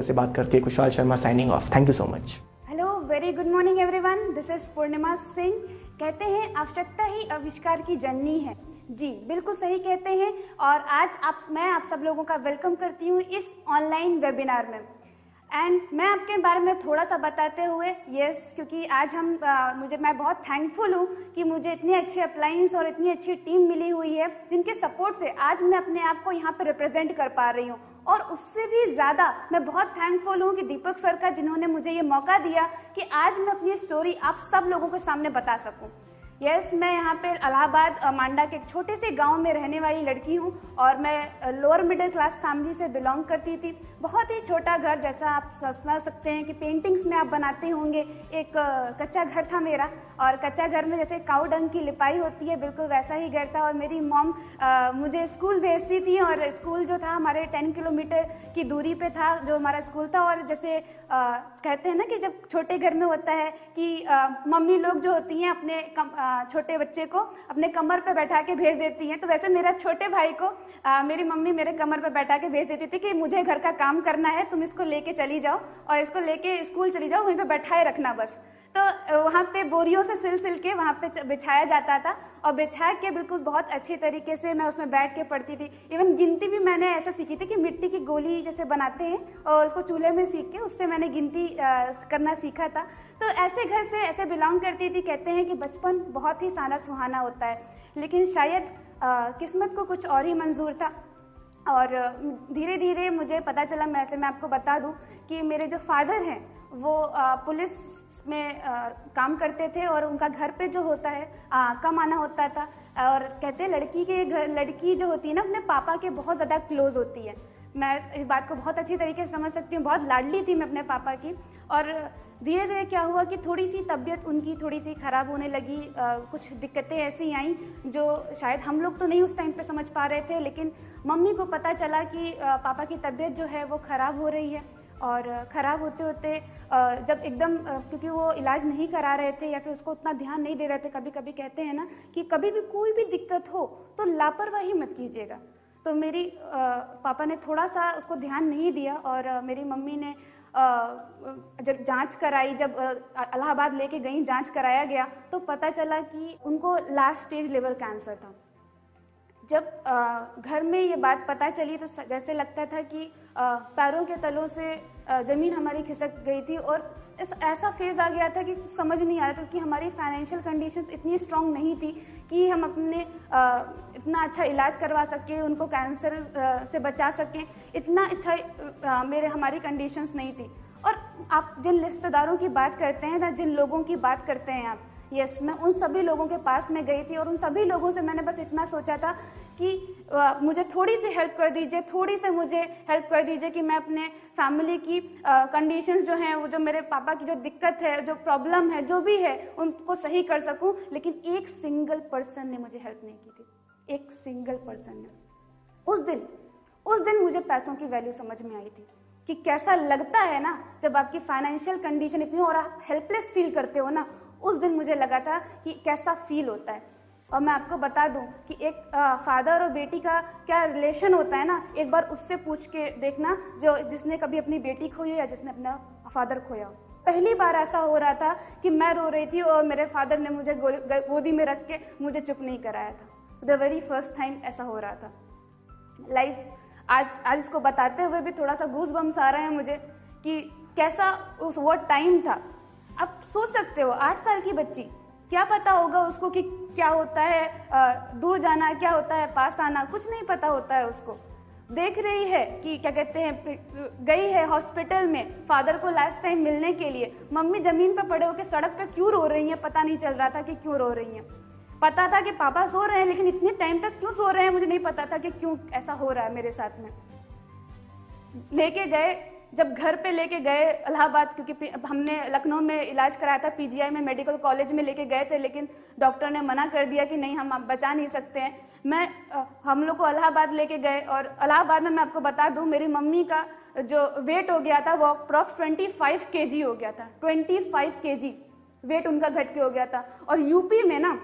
से बात करके Kushal Sharma signing off. Thank you so much. Hello, very good morning everyone, this is Purnima Singh. कहते हैं आवश्यकता ही आविष्कार की जननी है। जी बिल्कुल सही कहते हैं। और आज मैं आप सब लोगों का वेलकम करती हूँ इस ऑनलाइन वेबिनार में। एंड मैं आपके बारे में थोड़ा सा बताते हुए क्योंकि आज मैं बहुत थैंकफुल हूँ कि मुझे इतनी अच्छी अप्लायंस और इतनी अच्छी टीम मिली हुई है जिनके सपोर्ट से आज मैं अपने आप को यहाँ पे रिप्रेजेंट कर पा रही हूँ। और उससे भी ज़्यादा मैं बहुत थैंकफुल हूँ कि दीपक सर का, जिन्होंने मुझे ये मौका दिया कि आज मैं अपनी स्टोरी आप सब लोगों के सामने बता सकूँ। मैं यहाँ पे इलाहाबाद मांडा के एक छोटे से गांव में रहने वाली लड़की हूँ और मैं लोअर मिडिल क्लास फैमिली से बिलोंग करती थी। बहुत ही छोटा घर, जैसा आप समझ सकते हैं कि पेंटिंग्स में आप बनाते होंगे, एक कच्चा घर था मेरा। और कच्चा घर में जैसे काऊ डंग की लिपाई होती है, बिल्कुल वैसा ही घर था। और मेरी मॉम मुझे स्कूल भेजती थी और स्कूल जो था हमारे 10 किलोमीटर की दूरी पे था जो हमारा स्कूल था। और जैसे कहते हैं ना कि जब छोटे घर में होता है कि मम्मी लोग जो होती हैं अपने छोटे बच्चे को अपने कमर पे बैठा के भेज देती हैं, तो वैसे मेरा छोटे भाई को मेरी मम्मी मेरे कमर पे बैठा के भेज देती थी कि मुझे घर का काम करना है, तुम इसको लेके चली जाओ और इसको लेके स्कूल चली जाओ, वहीं पे बैठाए रखना बस। तो वहाँ पे बोरियों से सिल के वहाँ पे बिछाया जाता था और बिछा के बिल्कुल बहुत अच्छी तरीके से मैं उसमें बैठ के पढ़ती थी। इवन गिनती भी मैंने ऐसा सीखी थी कि मिट्टी की गोली जैसे बनाते हैं और उसको चूल्हे में सीख के उससे मैंने गिनती करना सीखा था। तो ऐसे घर से ऐसे बिलोंग करती थी। कहते हैं कि बचपन बहुत ही सादा सुहाना होता है, लेकिन शायद किस्मत को कुछ और ही मंजूर था। और धीरे धीरे मुझे पता चला, मैं आपको बता दूं कि मेरे जो फादर हैं वो पुलिस में काम करते थे और उनका घर पे जो होता है कम आना होता था। और कहते हैं लड़की जो होती है ना अपने पापा के बहुत ज़्यादा क्लोज होती है। मैं इस बात को बहुत अच्छी तरीके से समझ सकती हूँ, बहुत लाडली थी मैं अपने पापा की। और धीरे धीरे क्या हुआ कि थोड़ी सी तबीयत उनकी थोड़ी सी ख़राब होने लगी। कुछ दिक्कतें ऐसी आई जो शायद हम लोग तो नहीं उस टाइम पे समझ पा रहे थे, लेकिन मम्मी को पता चला कि पापा की तबीयत जो है वो ख़राब हो रही है। और ख़राब होते होते जब एकदम क्योंकि वो इलाज नहीं करा रहे थे या फिर उसको उतना ध्यान नहीं दे रहे थे, कभी कभी कहते हैं ना कि कभी भी कोई भी दिक्कत हो तो लापरवाही मत कीजिएगा। तो मेरी पापा ने थोड़ा सा उसको ध्यान नहीं दिया और मेरी मम्मी ने जब जांच कराई, जब इलाहाबाद लेके गई, जांच कराया गया तो पता चला कि उनको लास्ट स्टेज लिवर कैंसर था। जब घर में ये बात पता चली तो जैसे लगता था कि पैरों के तलों से ज़मीन हमारी खिसक गई थी। और ऐसा फेज़ आ गया था कि कुछ समझ नहीं आ रहा था कि हमारी फाइनेंशियल कंडीशंस इतनी स्ट्रांग नहीं थी कि हम अपने इतना अच्छा इलाज करवा सकें, उनको कैंसर से बचा सकें। इतना अच्छा हमारी कंडीशंस नहीं थी। और आप जिन रिश्तेदारों की बात करते हैं ना, जिन लोगों की बात करते हैं आप, मैं उन सभी लोगों के पास में गई थी और उन सभी लोगों से मैंने बस इतना सोचा था कि मुझे थोड़ी सी हेल्प कर दीजिए, थोड़ी सी मुझे हेल्प कर दीजिए कि मैं अपने फैमिली की कंडीशंस जो हैं, वो जो मेरे पापा की जो दिक्कत है, जो प्रॉब्लम है, जो भी है, उनको सही कर सकूं। लेकिन एक सिंगल पर्सन ने मुझे हेल्प नहीं की थी, एक सिंगल पर्सन ने। उस दिन मुझे पैसों की वैल्यू समझ में आई थी कि कैसा लगता है ना जब आपकी फाइनेंशियल कंडीशन इतनी और आप हेल्पलेस फील करते हो ना। उस दिन मुझे लगा था कि कैसा फील होता है। और मैं आपको बता दूं कि एक फादर और बेटी का क्या रिलेशन होता है ना, एक बार उससे पूछ के देखना जिसने कभी अपनी बेटी खोई या जिसने अपना फादर खोया। पहली बार ऐसा हो रहा था कि मैं रो रही थी और मेरे फादर ने मुझे गोदी में रख के मुझे चुप नहीं कराया था। द वेरी फर्स्ट टाइम ऐसा हो रहा था लाइफ। आज इसको बताते हुए भी थोड़ा सा गूज बम्स आ रहे हैं मुझे कि कैसा उस वो टाइम था। आप सोच सकते हो 8 साल की बच्ची, क्या पता होगा उसको कि क्या होता है दूर जाना, क्या होता है पास आना, कुछ नहीं पता होता है उसको। देख रही है कि क्या कहते हैं, गई है हॉस्पिटल में फादर को लास्ट टाइम मिलने के लिए। मम्मी जमीन पर पड़े होकर सड़क पे क्यों रो रही हैं, पता नहीं चल रहा था कि क्यों रो रही हैं। पता था कि पापा सो रहे हैं, लेकिन इतने टाइम तक क्यों सो रहे हैं मुझे नहीं पता था कि क्यों ऐसा हो रहा है मेरे साथ में। लेके गए, जब घर पे लेके गए इलाहाबाद, क्योंकि हमने लखनऊ में इलाज कराया था, पीजीआई में मेडिकल कॉलेज में लेके गए थे, लेकिन डॉक्टर ने मना कर दिया कि नहीं हम बचा नहीं सकते हैं। हम लोग को इलाहाबाद लेके गए और इलाहाबाद में मैं आपको बता दूं मेरी मम्मी का जो वेट हो गया था वो अप्रॉक्स 25 kg हो गया था। 25 kg वेट उनका घट के हो गया था। और यूपी में ना,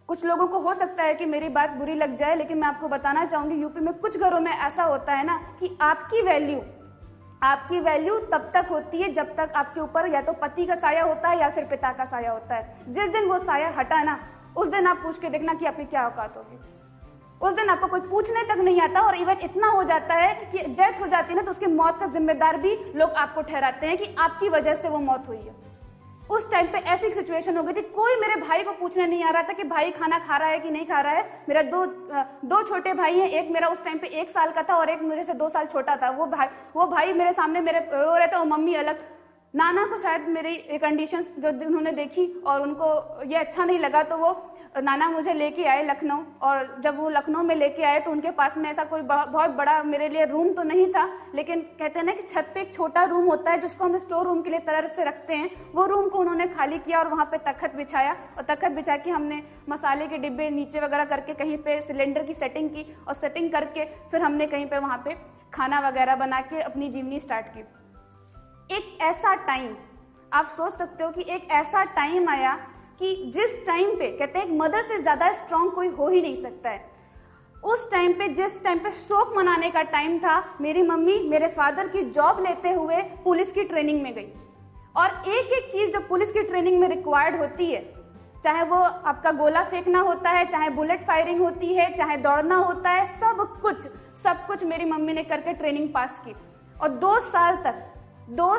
कुछ लोगों को हो सकता है कि मेरी बात बुरी लग जाए, लेकिन मैं आपको बताना चाहूंगी यूपी में कुछ घरों में ऐसा होता है ना कि आपकी वैल्यू आपकी वैल्यू तब तक होती है जब तक आपके ऊपर या तो पति का साया होता है या फिर पिता का साया होता है। जिस दिन वो साया हटा ना, उस दिन आप पूछ के देखना कि आपकी क्या औकात होगी। उस दिन आपको कोई पूछने तक नहीं आता, और इवन इतना हो जाता है कि डेथ हो जाती है ना, तो उसकी मौत का जिम्मेदार भी लोग आपको ठहराते हैं कि आपकी वजह से वो मौत हुई है। उस टाइम पे ऐसी सिचुएशन हो गई थी, कोई मेरे भाई को पूछने नहीं आ रहा था कि भाई खाना खा रहा है कि नहीं खा रहा है। मेरा दो छोटे भाई हैं, एक मेरा उस टाइम पे 1 साल का था और एक मेरे से 2 साल छोटा था। वो भाई मेरे सामने मेरे रो रहे थे और मम्मी अलग। नाना को शायद मेरी कंडीशंस जो उन्होंने देखी और उनको ये अच्छा नहीं लगा, तो वो नाना मुझे लेके आए लखनऊ। और जब वो लखनऊ में लेके आए तो उनके पास में ऐसा कोई बहुत बड़ा मेरे लिए रूम तो नहीं था, लेकिन कहते हैं ना कि छत पे एक छोटा रूम होता है जिसको हम स्टोर रूम के लिए तरह से रखते हैं। वो रूम को उन्होंने खाली किया और वहाँ पे तख्त बिछाया, और तख्त बिछा के हमने मसाले के डिब्बे नीचे वगैरह करके कहीं पे सिलेंडर की सेटिंग की, और सेटिंग करके फिर हमने कहीं पे वहाँ पे खाना वगैरह बना के अपनी जीवनी स्टार्ट की। एक ऐसा टाइम, आप सोच सकते हो कि एक ऐसा टाइम आया कि जिस टाइम पे कहते हैं एक मदर से ज्यादा स्ट्रांग कोई हो ही नहीं सकता है। उस टाइम पे, जिस टाइम पे शोक मनाने का टाइम था, मेरी मम्मी मेरे फादर की जॉब लेते हुए पुलिस की ट्रेनिंग में गई। और एक एक चीज जो पुलिस की ट्रेनिंग में रिक्वायर्ड होती है, चाहे वो आपका गोला फेंकना होता है, चाहे बुलेट फायरिंग होती है, चाहे दौड़ना होता है, सब कुछ मेरी मम्मी ने करके ट्रेनिंग पास की। और 2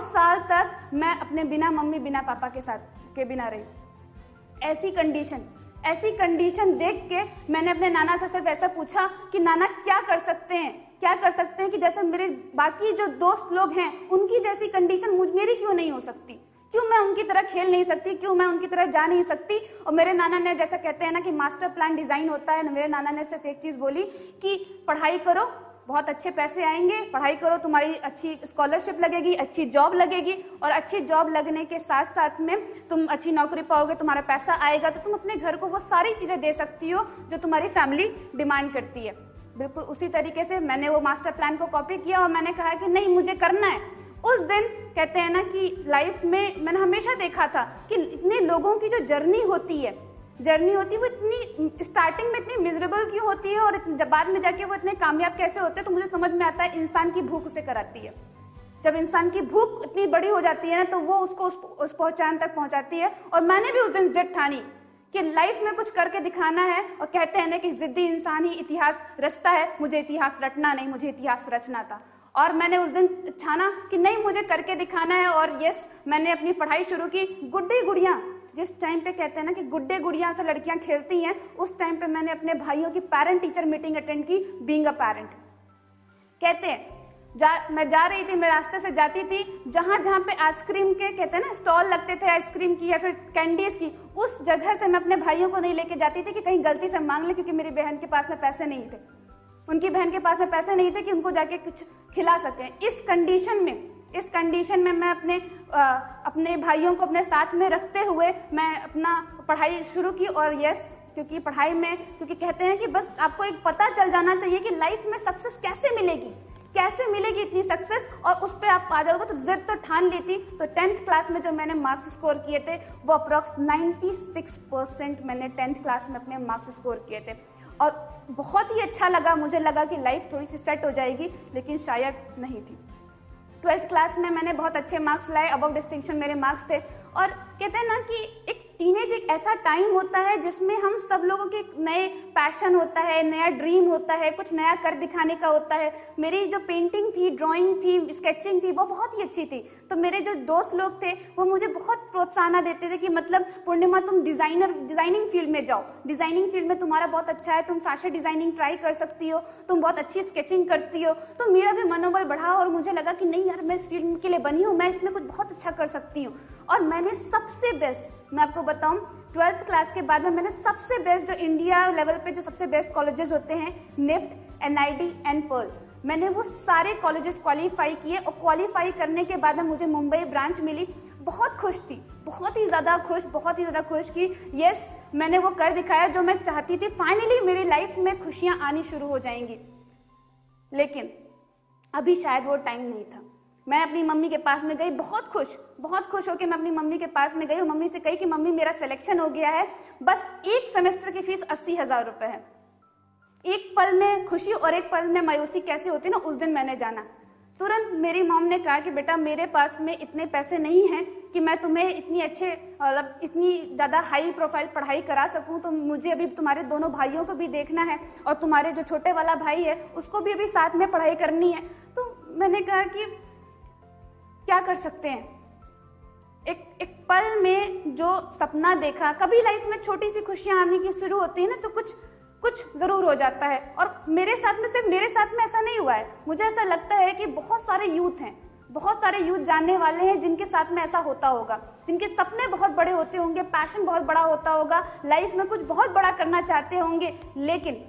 साल तक मैं अपने बिना मम्मी बिना पापा के बिना रही। ऐसी कंडीशन देख के मैंने अपने नाना से सिर्फ ऐसा पूछा कि नाना क्या कर सकते हैं कि जैसे मेरे बाकी जो दोस्त लोग हैं उनकी जैसी कंडीशन मेरी क्यों नहीं हो सकती, क्यों मैं उनकी तरह खेल नहीं सकती, क्यों मैं उनकी तरह जा नहीं सकती। और मेरे नाना ने, जैसा कहते हैं ना कि मास्टर प्लान डिजाइन होता है, मेरे नाना ने सिर्फ एक चीज बोली कि पढ़ाई करो, बहुत अच्छे पैसे आएंगे, पढ़ाई करो, तुम्हारी अच्छी स्कॉलरशिप लगेगी, अच्छी जॉब लगेगी, और अच्छी जॉब लगने के साथ साथ में तुम अच्छी नौकरी पाओगे, तुम्हारा पैसा आएगा, तो तुम अपने घर को वो सारी चीजें दे सकती हो जो तुम्हारी फैमिली डिमांड करती है। बिल्कुल उसी तरीके से मैंने वो मास्टर प्लान को कॉपी किया और मैंने कहा कि नहीं, मुझे करना है। उस दिन कहते हैं ना कि लाइफ में मैंने हमेशा देखा था कि इतने लोगों की जो जर्नी होती है वो इतनी स्टार्टिंग में इतनी मिजरेबल क्यों होती है, और जब बाद में जाके वो इतने कामयाब कैसे होते हैं। तो मुझे समझ में आता है इंसान की भूख उसे कराती है। जब इंसान की भूख इतनी बड़ी हो जाती है ना, तो वो उसको उस पहचान तक पहुंचाती है। और मैंने भी उस दिन जिद ठानी कि लाइफ में कुछ करके दिखाना है। और कहते हैं ना कि जिद्दी इंसान ही इतिहास रचता है, मुझे इतिहास रटना नहीं, मुझे इतिहास रचना था। और मैंने उस दिन ठाना कि नहीं, मुझे करके दिखाना है। और यस, मैंने अपनी पढ़ाई शुरू की। गुड्डी गुड़ियां, जिस टाइम पे कहते हैं ना कि गुड्डे गुड़ियां से लड़कियां खेलती हैं, उस टाइम पे मैंने अपने भाइयों की पेरेंट टीचर मीटिंग अटेंड की, बीइंग अ पेरेंट। कहते हैं मैं जा रही थी, मैं रास्ते से जाती थी, जहां पे आइसक्रीम के कहते हैं ना स्टॉल लगते थे आइसक्रीम की या फिर कैंडीज की, उस जगह से मैं अपने भाइयों को नहीं लेके जाती थी कि कहीं गलती से मांग ले, क्योंकि मेरी बहन के पास में पैसे नहीं थे, उनकी बहन के पास में पैसे नहीं थे कि उनको जाके कुछ खिला सकें। इस कंडीशन में मैं अपने भाइयों को अपने साथ में रखते हुए मैं अपना पढ़ाई शुरू की। और यस, क्योंकि पढ़ाई में, क्योंकि कहते हैं कि बस आपको एक पता चल जाना चाहिए कि लाइफ में सक्सेस कैसे मिलेगी इतनी सक्सेस, और उस पर आप आ जाओगे। तो जिद तो ठान ली थी। तो 10th क्लास में जो मैंने मार्क्स स्कोर किए थे वो अप्रॉक्स 96% मैंने 10th क्लास में अपने मार्क्स स्कोर किए थे। और बहुत ही अच्छा लगा, मुझे लगा कि लाइफ थोड़ी सी सेट हो जाएगी, लेकिन शायद नहीं थी। 12th क्लास में मैंने बहुत अच्छे मार्क्स लाए, अबव डिस्टिंक्शन मेरे मार्क्स थे। और कहते हैं ना कि एक टीनेज एक ऐसा टाइम होता है जिसमें हम सब लोगों के नए पैशन होता है, नया ड्रीम होता है, कुछ नया कर दिखाने का होता है। मेरी जो पेंटिंग थी, ड्राइंग थी, स्केचिंग थी, वो बहुत ही अच्छी थी। तो मेरे जो दोस्त लोग थे वो मुझे बहुत प्रोत्साहन देते थे कि मतलब पूर्णिमा, तुम डिजाइनिंग फील्ड में जाओ, डिजाइनिंग फील्ड में तुम्हारा बहुत अच्छा है, तुम फैशन डिजाइनिंग ट्राई कर सकती हो, तुम बहुत अच्छी स्केचिंग करती हो। तो मेरा भी मनोबल बढ़ा और मुझे लगा कि नहीं यार, मैं इस फील्ड के लिए बनी हूँ, मैं इसमें कुछ बहुत अच्छा कर सकती हूँ। और मैंने सबसे बेस्ट, मैं आपको बताऊं, 12th क्लास के बाद में मैंने सबसे बेस्ट, जो इंडिया लेवल पे जो सबसे बेस्ट कॉलेजेस होते हैं, निफ्ट, NID एंड पर्ल, मैंने वो सारे कॉलेजेस क्वालिफाई किए। और क्वालिफाई करने के बाद में मुझे मुंबई ब्रांच मिली। बहुत खुश थी, बहुत ही ज़्यादा खुश कि यस, मैंने वो कर दिखाया जो मैं चाहती थी। फाइनली मेरी लाइफ में खुशियाँ आनी शुरू हो जाएंगी। लेकिन अभी शायद वो टाइम नहीं था। मैं अपनी मम्मी के पास में गई, बहुत खुश होकर मैं अपनी मम्मी के पास में गई और मम्मी से कही कि मम्मी, मेरा सिलेक्शन हो गया है, बस एक सेमेस्टर की फीस 80,000 रुपए है। एक पल में खुशी और एक पल में मायूसी कैसे होती है ना, उस दिन मैंने जाना। तुरंत मेरी मॉम ने कहा कि बेटा मेरे पास में इतने पैसे नहीं हैं कि मैं तुम्हें इतनी अच्छे मतलब इतनी ज़्यादा हाई प्रोफाइल पढ़ाई करा सकूं, तो मुझे अभी तुम्हारे दोनों भाइयों को भी देखना है और तुम्हारे जो छोटे वाला भाई है उसको भी अभी साथ में पढ़ाई करनी है। तो मैंने कहा कि क्या कर सकते हैं, एक पल में जो सपना देखा, कभी लाइफ में छोटी सी खुशियां आने की शुरू होती है ना तो कुछ जरूर हो जाता है। और मेरे साथ में, सिर्फ मेरे साथ में ऐसा नहीं हुआ है, मुझे ऐसा लगता है कि बहुत सारे यूथ हैं, बहुत सारे यूथ जानने वाले हैं जिनके साथ में ऐसा होता होगा, जिनके सपने बहुत बड़े होते होंगे, पैशन बहुत बड़ा होता होगा, लाइफ में कुछ बहुत बड़ा करना चाहते होंगे, लेकिन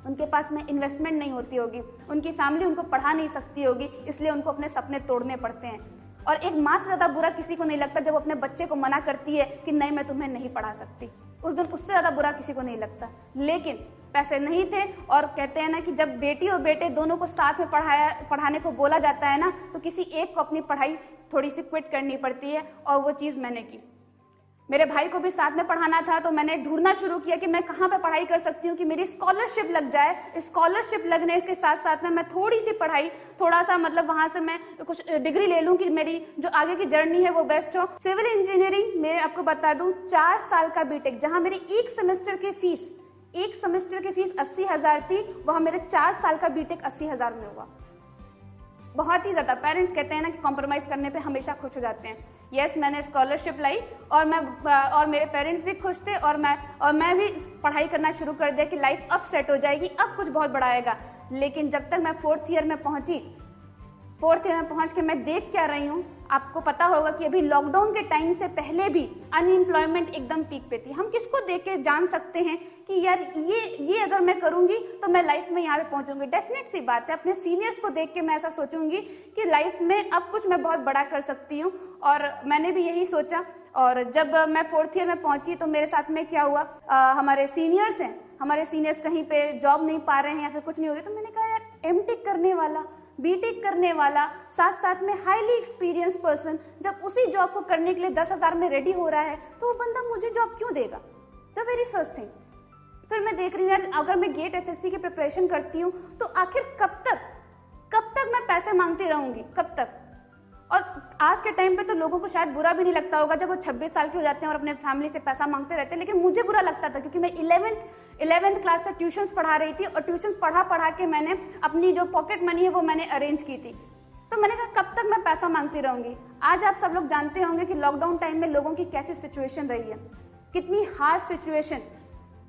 उनके पास में इन्वेस्टमेंट नहीं होती होगी, उनकी फैमिली उनको पढ़ा नहीं सकती होगी, इसलिए उनको अपने सपने तोड़ने पड़ते हैं। और एक माँ से ज्यादा बुरा किसी को नहीं लगता जब अपने बच्चे को मना करती है कि नहीं मैं तुम्हें नहीं पढ़ा सकती, उस दिन उससे ज्यादा बुरा किसी को नहीं लगता। लेकिन पैसे नहीं थे, और कहते हैं ना कि जब बेटी और बेटे दोनों को साथ में पढ़ाने को बोला जाता है ना, तो किसी एक को अपनी पढ़ाई थोड़ी सी क्विट करनी पड़ती है, और वो चीज़ मैंने की। मेरे भाई को भी साथ में पढ़ाना था, तो मैंने ढूंढना शुरू किया कि मैं कहाँ पे पढ़ाई कर सकती हूँ कि मेरी स्कॉलरशिप लग जाए। स्कॉलरशिप लगने के साथ साथ में मैं थोड़ी सी पढ़ाई, थोड़ा सा मतलब वहां से मैं कुछ डिग्री ले लूँ कि मेरी जो आगे की जर्नी है वो बेस्ट हो। सिविल इंजीनियरिंग में आपको बता दूं 4 साल का बीटेक, जहाँ मेरी एक सेमेस्टर की फीस 80,000 थी, वहाँ मेरे 4 साल का बीटेक 80,000 में हुआ। बहुत ही ज्यादा पेरेंट्स कहते हैं ना कि कॉम्प्रोमाइज करने पे हमेशा खुश हो जाते हैं। यस, मैंने स्कॉलरशिप लाई और मेरे पेरेंट्स भी खुश थे, और मैं भी पढ़ाई करना शुरू कर दिया कि लाइफ अब सेट हो जाएगी, अब कुछ बहुत बड़ा आएगा। लेकिन जब तक मैं 4th ईयर में पहुंच के मैं देख क्या रही हूँ, आपको पता होगा कि अभी लॉकडाउन के टाइम से पहले भी अनएम्प्लॉयमेंट एकदम पीक पे थी। हम किसको देख के जान सकते हैं कि यार ये अगर मैं करूंगी तो मैं लाइफ में यहाँ पे पहुंचूंगी। डेफिनेट सी बात है, अपने सीनियर्स को देख के मैं ऐसा सोचूंगी कि लाइफ में अब कुछ मैं बहुत बड़ा कर सकती हूँ, और मैंने भी यही सोचा। और जब मैं 4th ईयर में पहुंची तो मेरे साथ में क्या हुआ, हमारे सीनियर्स कहीं पे जॉब नहीं पा रहे हैं या फिर कुछ नहीं हो रही, तो मैंने कहा यार एमटेक करने वाला, बीटेक करने वाला, साथ साथ में हाईली एक्सपीरियंस पर्सन जब उसी जॉब को करने के लिए 10,000 में रेडी हो रहा है, तो वो बंदा मुझे जॉब क्यों देगा? The very first thing. फिर मैं देख रही हूँ यार, अगर मैं गेट एसएससी की प्रिपरेशन करती हूँ तो आखिर कब तक मैं पैसे मांगती रहूंगी, कब तक? और आज के टाइम पे तो लोगों को शायद बुरा भी नहीं लगता होगा जब वो 26 साल के हो जाते हैं और अपने फैमिली से पैसा मांगते रहते हैं, लेकिन मुझे बुरा लगता था, क्योंकि मैं 11th क्लास से ट्यूशंस पढ़ा रही थी, और ट्यूशंस पढ़ा के मैंने अपनी जो पॉकेट मनी है वो मैंने अरेंज की थी। तो मैंने कहा कब तक मैं पैसा मांगती रहूंगी। आज आप सब लोग जानते होंगे कि लॉकडाउन टाइम में लोगों की कैसी सिचुएशन रही है, कितनी हार्ड सिचुएशन,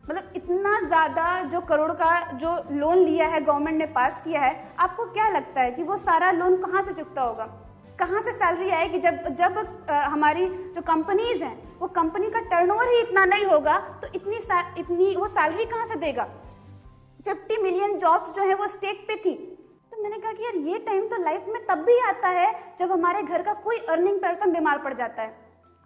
मतलब इतना ज्यादा जो करोड़ का जो लोन लिया है गवर्नमेंट ने पास किया है, आपको क्या लगता है कि वो सारा लोन कहाँ से चुकता होगा? कहाँ से सैलरी आएगी? जब हमारी जो कंपनीज हैं, वो कंपनी का टर्नओवर ही इतना नहीं होगा तो इतनी वो सैलरी कहाँ से देगा? 50 मिलियन जॉब्स जो है वो स्टेक पे थी। तो मैंने कहा कि यार ये टाइम तो लाइफ में तब भी आता है जब हमारे घर का कोई अर्निंग पर्सन बीमार पड़ जाता है।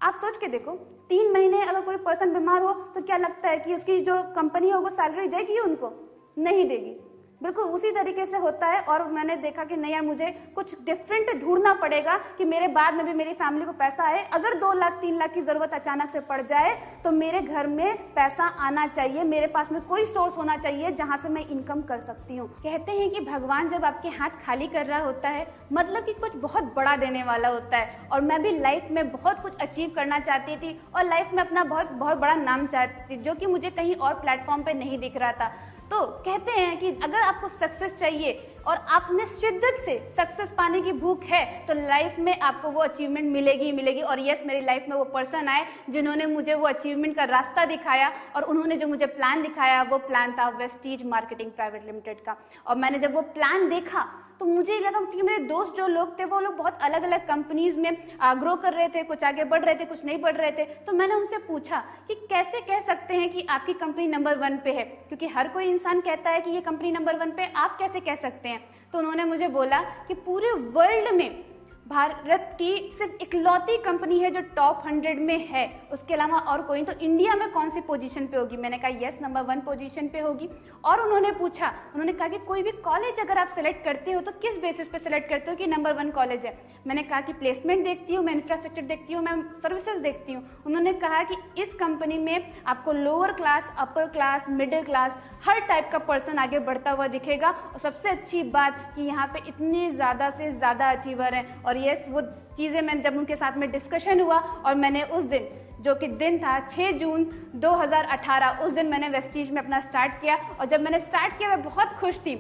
आप सोच के देखो, 3 महीने अगर कोई पर्सन बीमार हो तो क्या लगता है कि उसकी जो कंपनी है वो सैलरी देगी उनको? नहीं देगी। बिल्कुल उसी तरीके से होता है। और मैंने देखा कि नहीं यार, मुझे कुछ डिफरेंट ढूंढना पड़ेगा कि मेरे बाद में भी मेरी फैमिली को पैसा आए। अगर 2 लाख 3 लाख की जरूरत अचानक से पड़ जाए तो मेरे घर में पैसा आना चाहिए, मेरे पास में कोई सोर्स होना चाहिए जहां से मैं इनकम कर सकती हूँ। कहते हैं कि भगवान जब आपके हाथ खाली कर रहा होता है मतलब कि कुछ बहुत बड़ा देने वाला होता है। और मैं भी लाइफ में बहुत कुछ अचीव करना चाहती थी और लाइफ में अपना बहुत बहुत बड़ा नाम चाहती थी, जो कि मुझे कहीं और प्लेटफॉर्म पे नहीं दिख रहा था। तो कहते हैं कि अगर आपको सक्सेस चाहिए और आप में शिद्दत से सक्सेस पाने की भूख है तो लाइफ में आपको वो अचीवमेंट मिलेगी ही मिलेगी। और यस, मेरी लाइफ में वो पर्सन आए जिन्होंने मुझे वो अचीवमेंट का रास्ता दिखाया, और उन्होंने जो मुझे प्लान दिखाया वो प्लान था वेस्टीज मार्केटिंग प्राइवेट लिमिटेड का। और मैंने जब वो प्लान देखा तो मुझे लगा, क्योंकि मेरे दोस्त जो लोग थे वो लोग बहुत अलग अलग कंपनीज में ग्रो कर रहे थे, कुछ आगे बढ़ रहे थे, कुछ नहीं बढ़ रहे थे। तो मैंने उनसे पूछा कि कैसे कह सकते हैं कि आपकी कंपनी नंबर 1 पे है, क्योंकि हर कोई इंसान कहता है कि ये कंपनी नंबर 1 पे, आप कैसे कह सकते हैं? तो उन्होंने मुझे बोला कि पूरे वर्ल्ड में भारत की सिर्फ इकलौती कंपनी है जो टॉप 100 में है, उसके अलावा और कोई। तो इंडिया में कौन सी पोजीशन पे होगी? मैंने कहा यस, नंबर 1 पोजीशन पे होगी। और उन्होंने पूछा, उन्होंने कहा कि कोई भी कॉलेज अगर आप सेलेक्ट करते हो तो किस बेसिस पे सेलेक्ट करते हो कि नंबर 1 कॉलेज है। मैंने कहा कि प्लेसमेंट देखती हूँ, मैं इंफ्रास्ट्रक्चर देखती हूँ, मैं सर्विसेज देखती हूँ। उन्होंने कहा कि इस कंपनी में आपको lower class, upper class, middle class, हर टाइप का पर्सन आगे बढ़ता हुआ दिखेगा। और सबसे अच्छी बात कि यहाँ पे इतने ज़्यादा से ज़्यादा अचीवर हैं। और यस, वो चीज़ें मैं जब उनके साथ में डिस्कशन हुआ और मैंने उस दिन, जो कि दिन था 6 जून 2018, उस दिन मैंने वेस्टीज में अपना स्टार्ट किया। और जब मैंने स्टार्ट किया मैं बहुत खुश थी,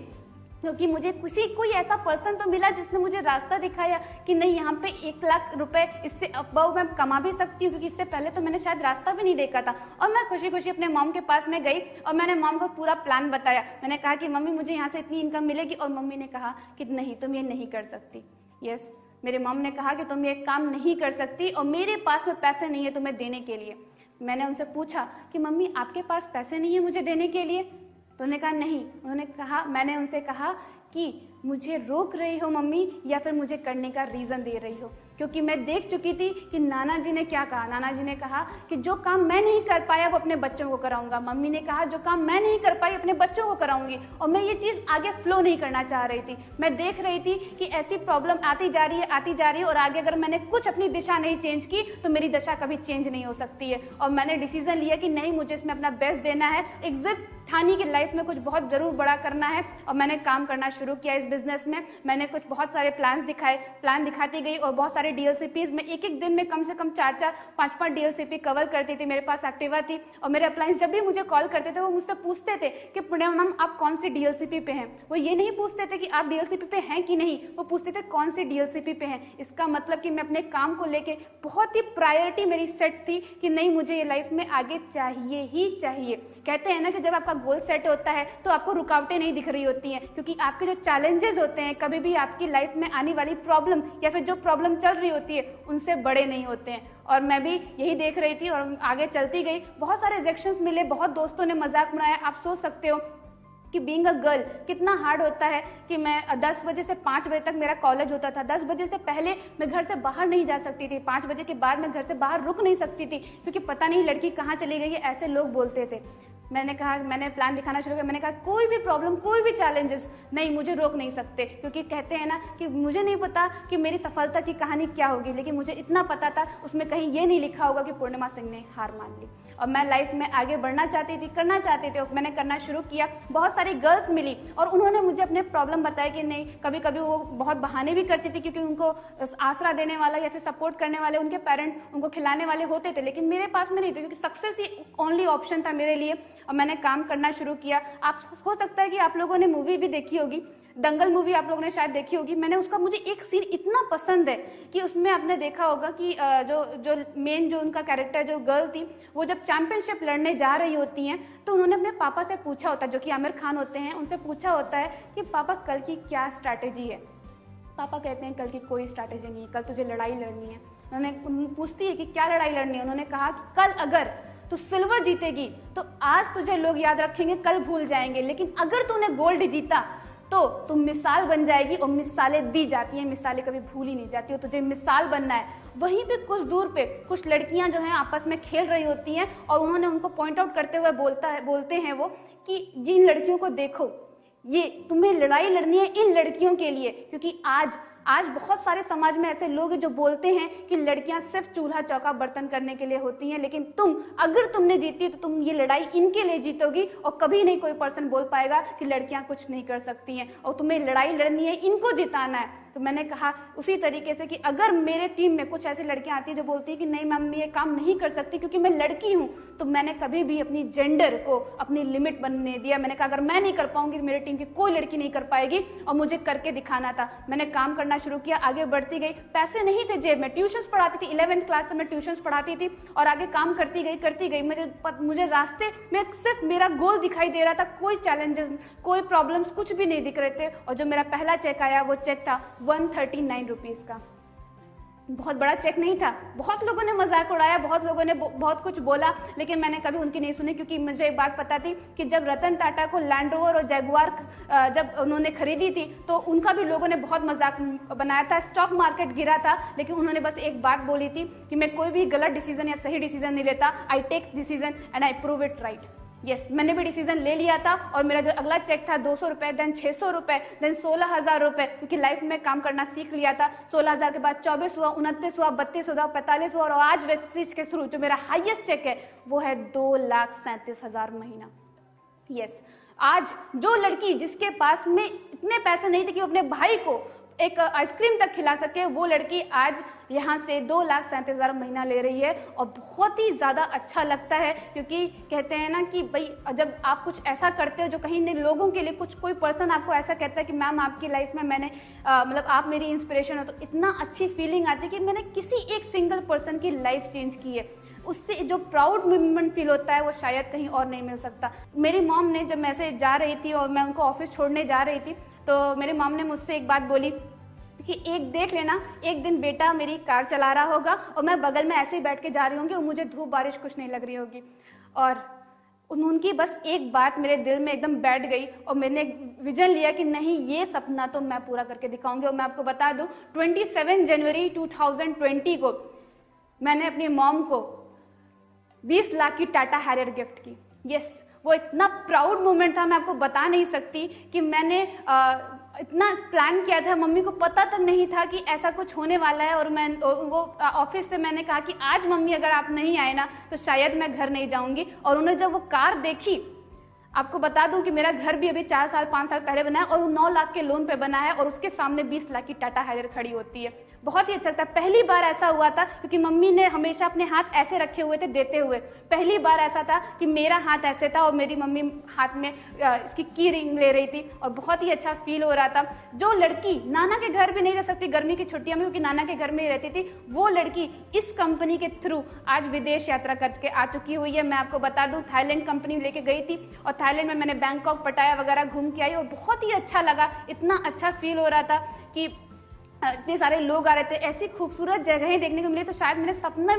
क्योंकि मुझे कोई ऐसा पर्सन तो मिला जिसने मुझे रास्ता दिखाया कि नहीं, यहाँ पे 1 लाख रुपए इससे अबव मैं कमा भी सकती हूँ, क्योंकि इससे पहले तो मैंने शायद रास्ता भी नहीं देखा था। और मैं खुशी खुशी अपने मॉम के पास में गई और मैंने मॉम को पूरा प्लान बताया। मैंने कहा कि मम्मी मुझे यहाँ से इतनी इनकम मिलेगी, और मम्मी ने कहा कि नहीं, तुम ये नहीं कर सकती। यस, मेरे मॉम ने कहा कि तुम ये काम नहीं कर सकती और मेरे पास में पैसे नहीं है तुम्हें देने के लिए। मैंने उनसे पूछा कि मम्मी आपके पास पैसे नहीं है मुझे देने के लिए? तो उन्होंने कहा नहीं। उन्होंने कहा, मैंने उनसे कहा कि मुझे रोक रही हो मम्मी या फिर मुझे करने का रीज़न दे रही हो? क्योंकि मैं देख चुकी थी कि नाना जी ने क्या कहा। नाना जी ने कहा कि जो काम मैं नहीं कर पाया वो अपने बच्चों को कराऊंगा। मम्मी ने कहा जो काम मैं नहीं कर पाई अपने बच्चों को कराऊंगी। और मैं ये चीज़ आगे फ्लो नहीं करना चाह रही थी। मैं देख रही थी कि ऐसी प्रॉब्लम आती जा रही है और आगे अगर मैंने कुछ अपनी दिशा नहीं चेंज की तो मेरी दिशा कभी चेंज नहीं हो सकती है। और मैंने डिसीजन लिया कि नहीं, मुझे इसमें अपना बेस्ट देना है। एक जिद ठानी की लाइफ में कुछ बहुत जरूर बड़ा करना है। और मैंने काम करना शुरू किया इस बिजनेस में। मैंने कुछ बहुत सारे प्लान दिखाती गई और बहुत सारे डीएलसीपीज में एक दिन में कम से कम 4-4, 5-5 डीएलसीपी कवर करती थी। मेरे पास एक्टिवा थी और मेरे अप्लायंस जब भी मुझे कॉल करते थे वो मुझसे पूछते थे कि पूर्णिमा मैम आप कौन सी डीएलसीपी पे हैं। वो ये नहीं पूछते थे कि आप डीएलसीपी पे हैं कि नहीं, वो पूछते थे कौन सी डीएलसीपी पे हैं। इसका मतलब कि मैं अपने काम को लेके बहुत ही प्रायोरिटी मेरी सेट थी कि नहीं, मुझे ये लाइफ में आगे चाहिए ही चाहिए। कहते हैं ना कि जब आपका गोल सेट होता है तो आपको रुकावटें नहीं दिख रही होती हैं, क्योंकि आपके जो चैलेंजेस होते हैं कभी भी आपकी लाइफ में आने वाली प्रॉब्लम या फिर जो प्रॉब्लम चल रही होती है उनसे बड़े नहीं होते हैं। और मैं भी यही देख रही थी और आगे चलती गई। बहुत सारे रिजेक्शंस मिले, बहुत दोस्तों ने मजाक बनाया। आप सोच सकते हो कि बीइंग अ गर्ल कितना हार्ड होता है कि मैं 10 बजे से 5 बजे तक मेरा कॉलेज होता था। 10 बजे से पहले मैं घर से बाहर नहीं जा सकती थी। 5 बजे के बाद मैं घर से बाहर रुक नहीं सकती थी, क्योंकि पता नहीं लड़की कहाँ चली गई है, ऐसे लोग बोलते थे। मैंने कहा, मैंने प्लान दिखाना शुरू किया। मैंने कहा कोई भी प्रॉब्लम, कोई भी चैलेंजेस नहीं, मुझे रोक नहीं सकते। क्योंकि कहते हैं ना कि मुझे नहीं पता कि मेरी सफलता की कहानी क्या होगी, लेकिन मुझे इतना पता था उसमें कहीं ये नहीं लिखा होगा कि पूर्णिमा सिंह ने हार मान ली। और मैं लाइफ में आगे बढ़ना चाहती थी, करना चाहती थी, और मैंने करना शुरू किया। बहुत सारी गर्ल्स मिली और उन्होंने मुझे अपने प्रॉब्लम बताया कि नहीं, कभी कभी वो बहुत बहाने भी करती थी, क्योंकि उनको आसरा देने वाला या फिर सपोर्ट करने वाले उनके पेरेंट उनको खिलाने वाले होते थे, लेकिन मेरे पास में नहीं थे, क्योंकि सक्सेस ही ओनली ऑप्शन था मेरे लिए। और मैंने काम करना शुरू किया। आप हो सकता है कि आप लोगों ने मूवी भी देखी होगी, दंगल मूवी आप लोगों ने शायद देखी होगी। मैंने उसका, मुझे एक सीन इतना पसंद है कि उसमें आपने देखा होगा कि जो मेन जो उनका कैरेक्टर, जो गर्ल थी, वो जब चैंपियनशिप लड़ने जा रही होती हैं तो उन्होंने अपने पापा से पूछा होता है, जो कि आमिर खान होते हैं, उनसे पूछा होता है कि पापा कल की क्या स्ट्रैटेजी है। पापा कहते हैं कल की कोई स्ट्रैटेजी नहीं है, कल तुझे लड़ाई लड़नी है। उन्होंने पूछती है कि क्या लड़ाई लड़नी है। उन्होंने कहा कि कल अगर तू सिल्वर जीतेगी तो आज तुझे लोग याद रखेंगे, कल भूल जाएंगे, लेकिन अगर तूने गोल्ड जीता तो तुम मिसाल बन जाएगी। और मिसालें दी जाती हैं, मिसालें कभी भूल ही नहीं जाती। और तुझे मिसाल बनना है। वहीं पे कुछ दूर पे कुछ लड़कियां जो हैं आपस में खेल रही होती हैं और उन्होंने उनको पॉइंट आउट करते हुए बोलते हैं वो कि इन लड़कियों को देखो, ये तुम्हें लड़ाई लड़नी है इन लड़कियों के लिए, क्योंकि आज बहुत सारे समाज में ऐसे लोग हैं जो बोलते हैं कि लड़कियां सिर्फ चूल्हा चौका बर्तन करने के लिए होती हैं, लेकिन अगर तुमने जीती तो तुम ये लड़ाई इनके लिए जीतोगी और कभी नहीं कोई पर्सन बोल पाएगा कि लड़कियां कुछ नहीं कर सकती हैं और तुम्हें लड़ाई लड़नी है, इनको जिताना है। तो मैंने कहा उसी तरीके से कि अगर मेरे टीम में कुछ ऐसी लड़कियां आती है जो बोलती है कि नहीं मैम मैं ये काम नहीं कर सकती क्योंकि मैं लड़की हूं, तो मैंने कभी भी अपनी जेंडर को अपनी लिमिट बनने दिया। मैंने कहा अगर मैं नहीं कर पाऊंगी तो मेरी टीम की कोई लड़की नहीं कर पाएगी, और मुझे करके दिखाना था। मैंने काम करना शुरू किया, आगे बढ़ती गई। पैसे नहीं थे जेब में, ट्यूशंस पढ़ाती थी, 11th क्लास तक मैं ट्यूशंस पढ़ाती थी और आगे काम करती गई। मुझे रास्ते में सिर्फ मेरा गोल दिखाई दे रहा था, कोई चैलेंजेस, कोई प्रॉब्लम्स कुछ भी नहीं दिख रहे थे। और जो मेरा पहला चेक आया वो चेक था 139 रुपीज का। बहुत बड़ा चेक नहीं था। बहुत लोगों ने मजाक उड़ाया, बहुत लोगों ने बहुत कुछ बोला, लेकिन मैंने कभी उनकी नहीं सुनी, क्योंकि मुझे एक बात पता थी कि जब रतन टाटा को लैंड रोवर और जैगुआर जब उन्होंने खरीदी थी तो उनका भी लोगों ने बहुत मजाक बनाया था। स्टॉक मार्केट गिरा था, लेकिन उन्होंने बस एक बात बोली थी कि मैं कोई भी गलत डिसीजन या सही डिसीजन नहीं लेता, I take decision and I prove it right. Yes, मैंने भी डिसीजन ले लिया था और मेरा जो अगला चेक था 200 रुपए, देन 600 रुपए, देन 16,000 रुपए, क्योंकि लाइफ में काम करना सीख लिया था। 16,000 के बाद 24 हुआ, 29 हुआ, 32 हुआ, 45 हुआ और आज वेस्टिज के थ्रू जो मेरा हाईएस्ट चेक है वो है 2,37,000 महीना। यस, आज जो लड़की जिसके पास में इतने पैसे नहीं थे कि वो अपने भाई को एक आइसक्रीम तक खिला सके, वो लड़की आज यहाँ से 2,37,000 महीना ले रही है और बहुत ही ज़्यादा अच्छा लगता है। क्योंकि कहते हैं ना कि भाई जब आप कुछ ऐसा करते हो जो कहीं नहीं, लोगों के लिए कुछ कोई पर्सन आपको ऐसा कहता है कि मैम आपकी लाइफ में मैंने मतलब आप मेरी इंस्पिरेशन हो, तो इतना अच्छी फीलिंग आती है कि मैंने किसी एक सिंगल पर्सन की लाइफ चेंज की है। उससे जो प्राउड मोमेंट फील होता है वो शायद कहीं और नहीं मिल सकता। मेरी मॉम ने जब मैं से जा रही थी और मैं उनको ऑफिस छोड़ने जा रही थी, तो मेरे मॉम ने मुझसे एक बात बोली कि एक देख लेना, एक दिन बेटा मेरी कार चला रहा होगा और मैं बगल में ऐसे ही बैठ के जा रही होंगी और मुझे धूप बारिश कुछ नहीं लग रही होगी। और उनकी बस एक बात मेरे दिल में एकदम बैठ गई और मैंने विजन लिया कि नहीं, ये सपना तो मैं पूरा करके दिखाऊंगी। और मैं आपको बता दूं, 27 जनवरी 2020 को मैंने अपनी मॉम को 20 लाख की टाटा हैरियर गिफ्ट की। यस, वो इतना प्राउड मोमेंट था, मैं आपको बता नहीं सकती कि मैंने इतना प्लान किया था। मम्मी को पता तक नहीं था कि ऐसा कुछ होने वाला है। और मैं वो ऑफिस से मैंने कहा कि आज मम्मी अगर आप नहीं आए ना तो शायद मैं घर नहीं जाऊंगी। और उन्होंने जब वो कार देखी, आपको बता दूं कि मेरा घर भी अभी 4 साल 5 साल पहले बना है और 9 लाख के लोन पे बना है और उसके सामने 20 लाख की टाटा हैरियर खड़ी होती है। बहुत ही अच्छा लगता है। पहली बार ऐसा हुआ था, क्योंकि मम्मी ने हमेशा अपने हाथ ऐसे रखे हुए थे देते हुए। पहली बार ऐसा था कि मेरा हाथ ऐसे था और मेरी मम्मी हाथ में इसकी की रिंग ले रही थी और बहुत ही अच्छा फील हो रहा था। जो लड़की नाना के घर भी नहीं रह सकती गर्मी की छुट्टियों में, क्योंकि नाना के घर में ही रहती थी, वो लड़की इस कंपनी के थ्रू आज विदेश यात्रा करके आ चुकी हुई है। मैं आपको बता दूं, थाईलैंड कंपनी लेके गई थी और थाईलैंड में मैंने बैंकॉक, पटाया वगैरह घूम के आई और बहुत ही अच्छा लगा। इतना अच्छा फील हो रहा था कि इतने सारे लोग आ रहे थे, ऐसी खूबसूरत जगहें देखने को मिली। तो शायद मैंने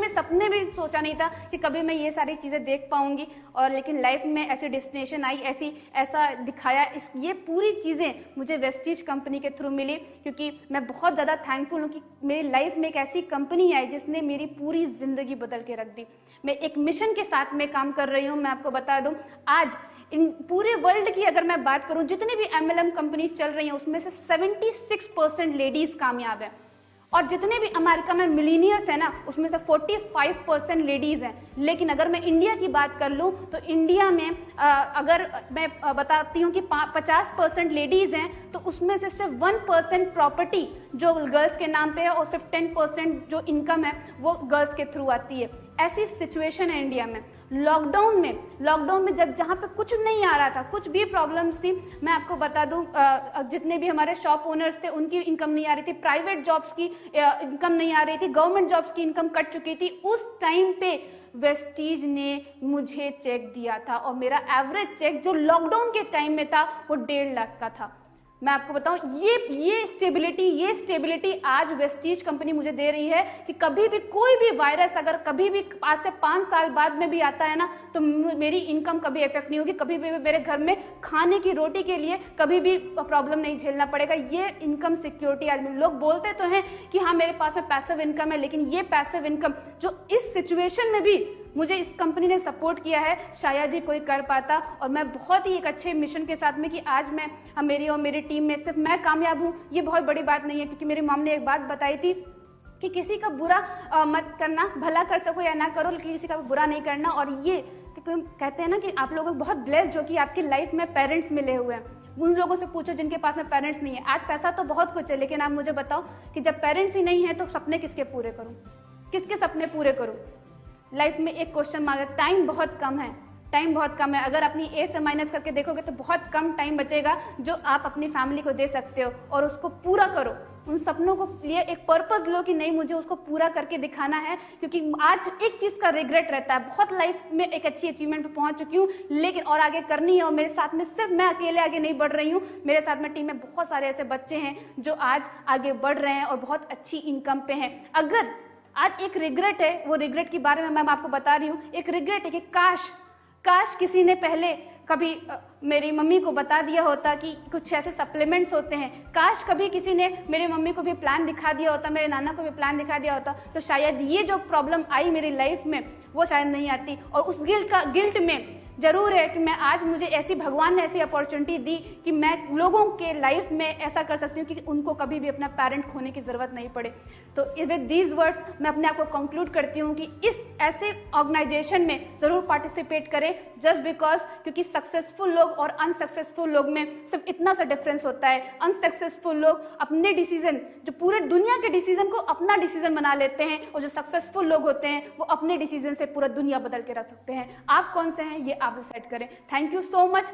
सपने में सोचा नहीं था कि कभी मैं ये सारी चीजें देख पाऊंगी। और लेकिन लाइफ में ऐसी डेस्टिनेशन आई, ऐसा दिखाया, ये पूरी चीजें मुझे वेस्टीज कंपनी के थ्रू मिली। क्योंकि मैं बहुत ज्यादा थैंकफुल हूँ कि मेरी लाइफ में एक ऐसी कंपनी आई जिसने मेरी पूरी जिंदगी बदल के रख दी। मैं एक मिशन के साथ में काम कर रही हूँ। मैं आपको बता दूं, आज इन पूरे वर्ल्ड की अगर मैं बात करूं, जितने भी MLM कंपनीज चल रही हैं उसमें से 76% लेडीज कामयाब है। और जितने भी अमेरिका में मिलीनियर्स है ना, उसमें से 45% लेडीज हैं। लेकिन अगर मैं इंडिया की बात कर लूं तो इंडिया में अगर मैं बताती हूँ कि 50% लेडीज हैं, तो उसमें से सिर्फ 1% प्रॉपर्टी जो गर्ल्स के नाम पे है और सिर्फ 10% जो इनकम है वो गर्ल्स के थ्रू आती है। ऐसी सिचुएशन है इंडिया में। लॉकडाउन में जब जहाँ पे कुछ नहीं आ रहा था, कुछ भी प्रॉब्लम्स थी, मैं आपको बता दूं, जितने भी हमारे शॉप ओनर्स थे उनकी इनकम नहीं आ रही थी, प्राइवेट जॉब्स की इनकम नहीं आ रही थी, गवर्नमेंट जॉब्स की इनकम कट चुकी थी। उस टाइम पे वेस्टीज ने मुझे चेक दिया था और मेरा एवरेज चेक जो लॉकडाउन के टाइम में था वो 1.5 लाख का था। मैं आपको बताऊं, ये स्टेबिलिटी आज वेस्टीज कंपनी मुझे दे रही है कि कभी भी कोई भी वायरस अगर कभी भी आज से 5 साल बाद में भी आता है ना, तो मेरी इनकम कभी इफेक्ट नहीं होगी। कभी भी मेरे घर में खाने की रोटी के लिए कभी भी प्रॉब्लम नहीं झेलना पड़ेगा। ये इनकम सिक्योरिटी आज लोग बोलते तो हैं कि हाँ मेरे पास में पैसिव इनकम है, लेकिन ये पैसिव इनकम जो इस सिचुएशन में भी मुझे इस कंपनी ने सपोर्ट किया है, शायद ही कोई कर पाता। और मैं बहुत ही एक अच्छे मिशन के साथ में कि आज मैं मेरी और मेरी टीम में सिर्फ मैं कामयाब हूँ, ये बहुत बड़ी बात नहीं है। क्योंकि मेरी मॉम ने एक बात बताई थी कि किसी का बुरा मत करना, भला कर सको या ना करो, लेकिन किसी का बुरा नहीं करना। और ये कहते हैं ना कि आप लोग बहुत ब्लेस्ड हो कि आपकी लाइफ में पेरेंट्स मिले हुए हैं। उन लोगों से पूछो जिनके पास में पेरेंट्स नहीं है। आज पैसा तो बहुत कुछ है, लेकिन आप मुझे बताओ कि जब पेरेंट्स ही नहीं है तो सपने किसके पूरे करूं, किसके सपने पूरे करूं। लाइफ में एक क्वेश्चन मार्क है, टाइम बहुत कम है, टाइम बहुत कम है। अगर अपनी एज से माइनस करके देखोगे तो बहुत कम टाइम बचेगा जो आप अपनी फैमिली को दे सकते हो, और उसको पूरा करो। उन सपनों को लिए एक पर्पस लो कि नहीं मुझे उसको पूरा करके दिखाना है। क्योंकि आज एक चीज का रिग्रेट रहता है, बहुत लाइफ में एक अच्छी अचीवमेंट पे पहुंच चुकी हूँ लेकिन और आगे करनी है, और मेरे साथ में सिर्फ मैं अकेले आगे नहीं बढ़ रही हूँ, मेरे साथ में टीम में बहुत सारे ऐसे बच्चे हैं जो आज आगे बढ़ रहे हैं और बहुत अच्छी इनकम पे हैं। अगर आज एक रिग्रेट है, वो रिग्रेट के बारे में मैं आपको बता रही हूँ। एक रिग्रेट है कि काश किसी ने पहले कभी मेरी मम्मी को बता दिया होता कि कुछ ऐसे सप्लीमेंट्स होते हैं। काश कभी किसी ने मेरी मम्मी को भी प्लान दिखा दिया होता, मेरे नाना को भी प्लान दिखा दिया होता, तो शायद ये जो प्रॉब्लम आई मेरी लाइफ में वो शायद नहीं आती। और उस गिल्ट में जरूर है कि मैं आज मुझे ऐसी भगवान ने ऐसी अपॉर्चुनिटी दी कि मैं लोगों के लाइफ में ऐसा कर सकती हूँ कि उनको कभी भी अपना पेरेंट खोने की जरूरत नहीं पड़े। तो विद दीज वर्ड्स मैं अपने आप को कंक्लूड करती हूँ कि इस ऐसे ऑर्गेनाइजेशन में जरूर पार्टिसिपेट करें, जस्ट बिकॉज क्योंकि सक्सेसफुल लोग और अनसक्सेसफुल लोग में सिर्फ इतना सा डिफरेंस होता है। अनसक्सेसफुल लोग अपने डिसीजन, जो पूरे दुनिया के डिसीजन को अपना डिसीजन बना लेते हैं, और जो सक्सेसफुल लोग होते हैं वो अपने डिसीजन से पूरा दुनिया बदल के रख सकते हैं। आप कौन से हैं ये आप डिसाइड करें। Thank you so much.